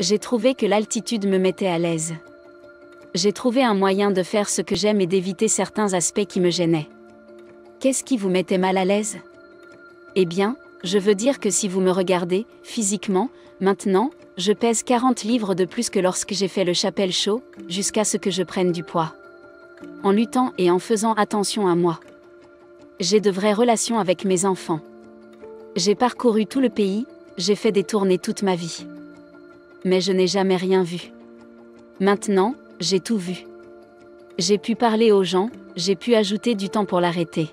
J'ai trouvé que l'altitude me mettait à l'aise. J'ai trouvé un moyen de faire ce que j'aime et d'éviter certains aspects qui me gênaient. Qu'est-ce qui vous mettait mal à l'aise? Eh bien, je veux dire que si vous me regardez, physiquement, maintenant, je pèse 40 livres de plus que lorsque j'ai fait le Chapelle Show, jusqu'à ce que je prenne du poids. En luttant et en faisant attention à moi. J'ai de vraies relations avec mes enfants. J'ai parcouru tout le pays, j'ai fait des tournées toute ma vie. Mais je n'ai jamais rien vu. Maintenant, j'ai tout vu. J'ai pu parler aux gens, j'ai pu ajouter du temps pour l'arrêter.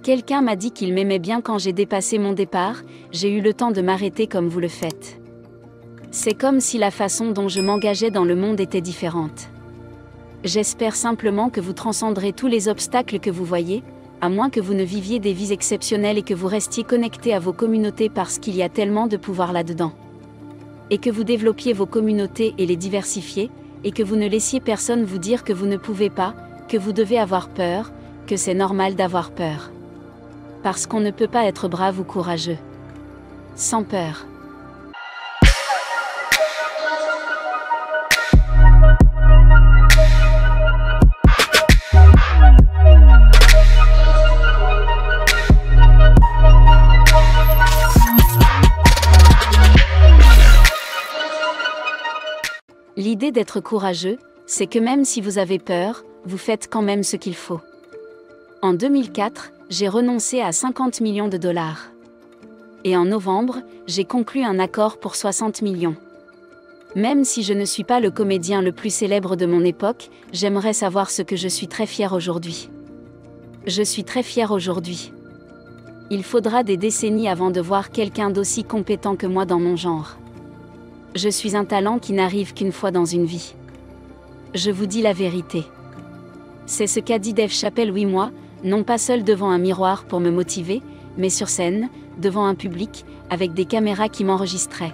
Quelqu'un m'a dit qu'il m'aimait bien quand j'ai dépassé mon départ, j'ai eu le temps de m'arrêter comme vous le faites. C'est comme si la façon dont je m'engageais dans le monde était différente. J'espère simplement que vous transcenderez tous les obstacles que vous voyez, à moins que vous ne viviez des vies exceptionnelles et que vous restiez connectés à vos communautés parce qu'il y a tellement de pouvoir là-dedans. Et que vous développiez vos communautés et les diversifiez, et que vous ne laissiez personne vous dire que vous ne pouvez pas, que vous devez avoir peur, que c'est normal d'avoir peur. Parce qu'on ne peut pas être brave ou courageux. Sans peur. L'idée d'être courageux, c'est que même si vous avez peur, vous faites quand même ce qu'il faut. En 2004, j'ai renoncé à 50 millions de dollars. Et en novembre, j'ai conclu un accord pour 60 millions. Même si je ne suis pas le comédien le plus célèbre de mon époque, j'aimerais savoir ce que je suis très fière aujourd'hui. Je suis très fière aujourd'hui. Il faudra des décennies avant de voir quelqu'un d'aussi compétent que moi dans mon genre. Je suis un talent qui n'arrive qu'une fois dans une vie. Je vous dis la vérité. C'est ce qu'a dit Dave Chappelle, oui moi, non pas seul devant un miroir pour me motiver, mais sur scène, devant un public, avec des caméras qui m'enregistraient.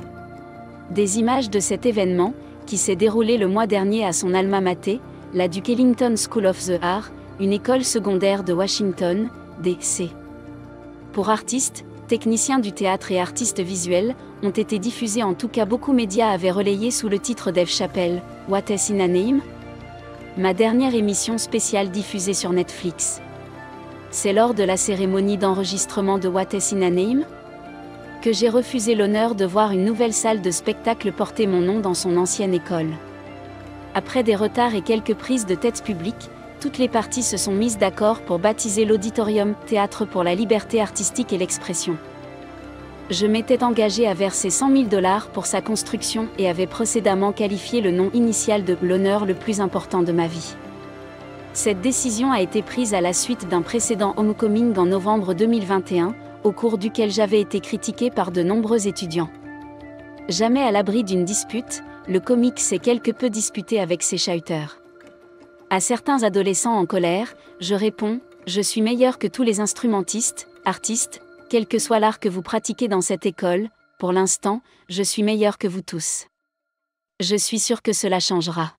Des images de cet événement, qui s'est déroulé le mois dernier à son alma mater, la Duke Ellington School of the Arts, une école secondaire de Washington, D.C. Pour artistes, techniciens du théâtre et artistes visuels, ont été diffusés, en tout cas beaucoup médias avaient relayé sous le titre Dave Chappelle, What is in a Name? Ma dernière émission spéciale diffusée sur Netflix. C'est lors de la cérémonie d'enregistrement de What is in a Name? Que j'ai refusé l'honneur de voir une nouvelle salle de spectacle porter mon nom dans son ancienne école. Après des retards et quelques prises de tête publiques, toutes les parties se sont mises d'accord pour baptiser l'auditorium « Théâtre pour la liberté artistique et l'expression ». Je m'étais engagé à verser 100 000 $ pour sa construction et avais précédemment qualifié le nom initial de « l'honneur le plus important de ma vie ». Cette décision a été prise à la suite d'un précédent homecoming en novembre 2021, au cours duquel j'avais été critiqué par de nombreux étudiants. Jamais à l'abri d'une dispute, le comique s'est quelque peu disputé avec ses chahuteurs. À certains adolescents en colère, je réponds, je suis meilleur que tous les instrumentistes, artistes, quel que soit l'art que vous pratiquez dans cette école, pour l'instant, je suis meilleur que vous tous. Je suis sûr que cela changera.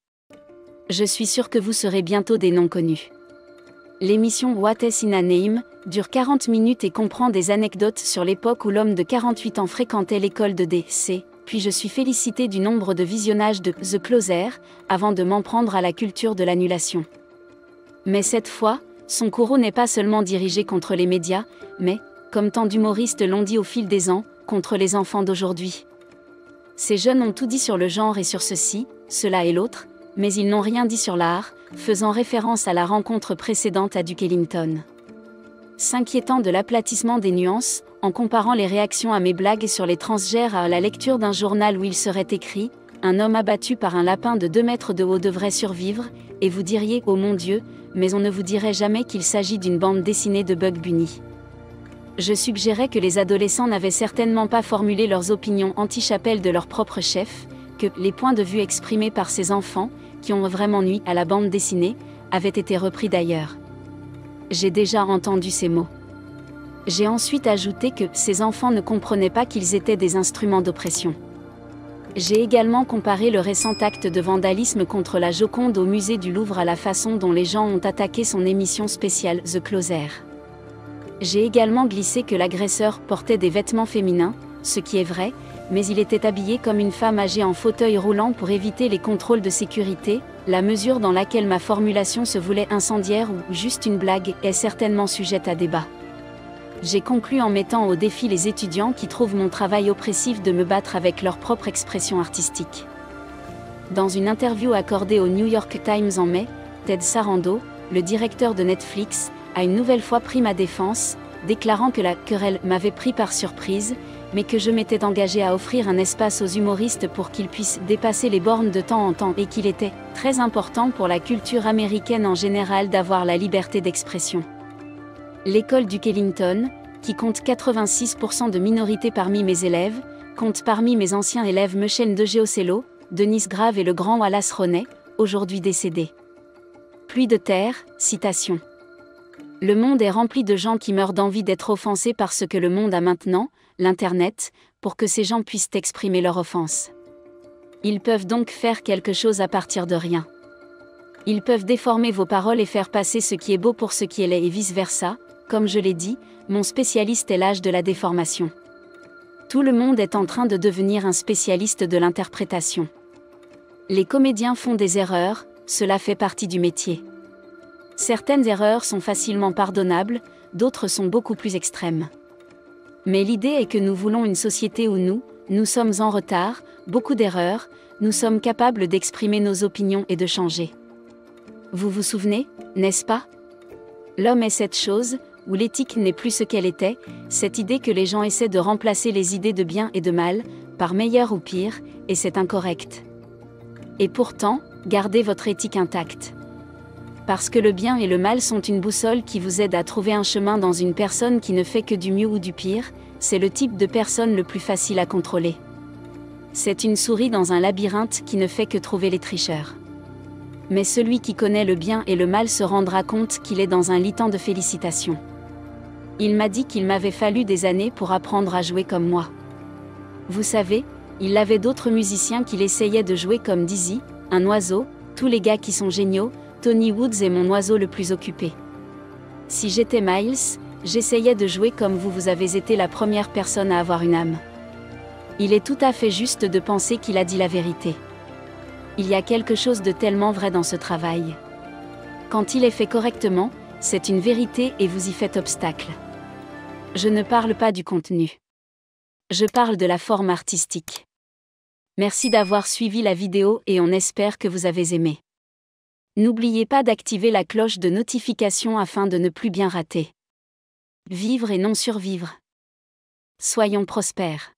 Je suis sûr que vous serez bientôt des noms connus. L'émission What is in a Name dure 40 minutes et comprend des anecdotes sur l'époque où l'homme de 48 ans fréquentait l'école de D.C., puis je suis félicité du nombre de visionnages de The Closer, avant de m'en prendre à la culture de l'annulation. Mais cette fois, son courroux n'est pas seulement dirigé contre les médias, mais, comme tant d'humoristes l'ont dit au fil des ans, contre les enfants d'aujourd'hui. Ces jeunes ont tout dit sur le genre et sur ceci, cela et l'autre, mais ils n'ont rien dit sur l'art, faisant référence à la rencontre précédente à Duke Ellington. S'inquiétant de l'aplatissement des nuances, en comparant les réactions à mes blagues sur les transgenres à la lecture d'un journal où il serait écrit « Un homme abattu par un lapin de 2 mètres de haut devrait survivre », et vous diriez « Oh mon Dieu », mais on ne vous dirait jamais qu'il s'agit d'une bande dessinée de Bugs Bunny. Je suggérais que les adolescents n'avaient certainement pas formulé leurs opinions anti-Chappelle de leur propre chef, que les points de vue exprimés par ces enfants, qui ont vraiment nui à la bande dessinée, avaient été repris d'ailleurs. J'ai déjà entendu ces mots. J'ai ensuite ajouté que ces enfants ne comprenaient pas qu'ils étaient des instruments d'oppression. J'ai également comparé le récent acte de vandalisme contre la Joconde au musée du Louvre à la façon dont les gens ont attaqué son émission spéciale The Closer. J'ai également glissé que l'agresseur portait des vêtements féminins, ce qui est vrai, mais il était habillé comme une femme âgée en fauteuil roulant pour éviter les contrôles de sécurité. La mesure dans laquelle ma formulation se voulait incendiaire ou juste une blague est certainement sujette à débat. J'ai conclu en mettant au défi les étudiants qui trouvent mon travail oppressif de me battre avec leur propre expression artistique. Dans une interview accordée au New York Times en mai, Ted Sarandos, le directeur de Netflix, a une nouvelle fois pris ma défense, déclarant que la querelle m'avait pris par surprise, mais que je m'étais engagé à offrir un espace aux humoristes pour qu'ils puissent dépasser les bornes de temps en temps et qu'il était très important pour la culture américaine en général d'avoir la liberté d'expression. L'école Duke Ellington, qui compte 86% de minorités parmi mes élèves, compte parmi mes anciens élèves Michel de Geocello, Denis Grave et le grand Wallace Roney, aujourd'hui décédés. Pluie de terre, citation. Le monde est rempli de gens qui meurent d'envie d'être offensés par ce que le monde a maintenant, l'Internet, pour que ces gens puissent exprimer leur offense. Ils peuvent donc faire quelque chose à partir de rien. Ils peuvent déformer vos paroles et faire passer ce qui est beau pour ce qui est laid et vice-versa. Comme je l'ai dit, mon spécialiste est l'âge de la déformation. Tout le monde est en train de devenir un spécialiste de l'interprétation. Les comédiens font des erreurs, cela fait partie du métier. Certaines erreurs sont facilement pardonnables, d'autres sont beaucoup plus extrêmes. Mais l'idée est que nous voulons une société où nous sommes en retard, beaucoup d'erreurs, nous sommes capables d'exprimer nos opinions et de changer. Vous vous souvenez, n'est-ce pas? L'homme est cette chose, où l'éthique n'est plus ce qu'elle était, cette idée que les gens essaient de remplacer les idées de bien et de mal, par meilleur ou pire, et c'est incorrect. Et pourtant, gardez votre éthique intacte. Parce que le bien et le mal sont une boussole qui vous aide à trouver un chemin dans une personne qui ne fait que du mieux ou du pire, c'est le type de personne le plus facile à contrôler. C'est une souris dans un labyrinthe qui ne fait que trouver les tricheurs. Mais celui qui connaît le bien et le mal se rendra compte qu'il est dans un litan de félicitations. Il m'a dit qu'il m'avait fallu des années pour apprendre à jouer comme moi. Vous savez, il avait d'autres musiciens qu'il essayait de jouer comme Dizzy, un oiseau, tous les gars qui sont géniaux, Tony Woods est mon oiseau le plus occupé. Si j'étais Miles, j'essayais de jouer comme vous avez été la première personne à avoir une âme. Il est tout à fait juste de penser qu'il a dit la vérité. Il y a quelque chose de tellement vrai dans ce travail. Quand il est fait correctement, c'est une vérité et vous y faites obstacle. Je ne parle pas du contenu. Je parle de la forme artistique. Merci d'avoir suivi la vidéo et on espère que vous avez aimé. N'oubliez pas d'activer la cloche de notification afin de ne plus bien rater. Vivre et non survivre. Soyons prospères.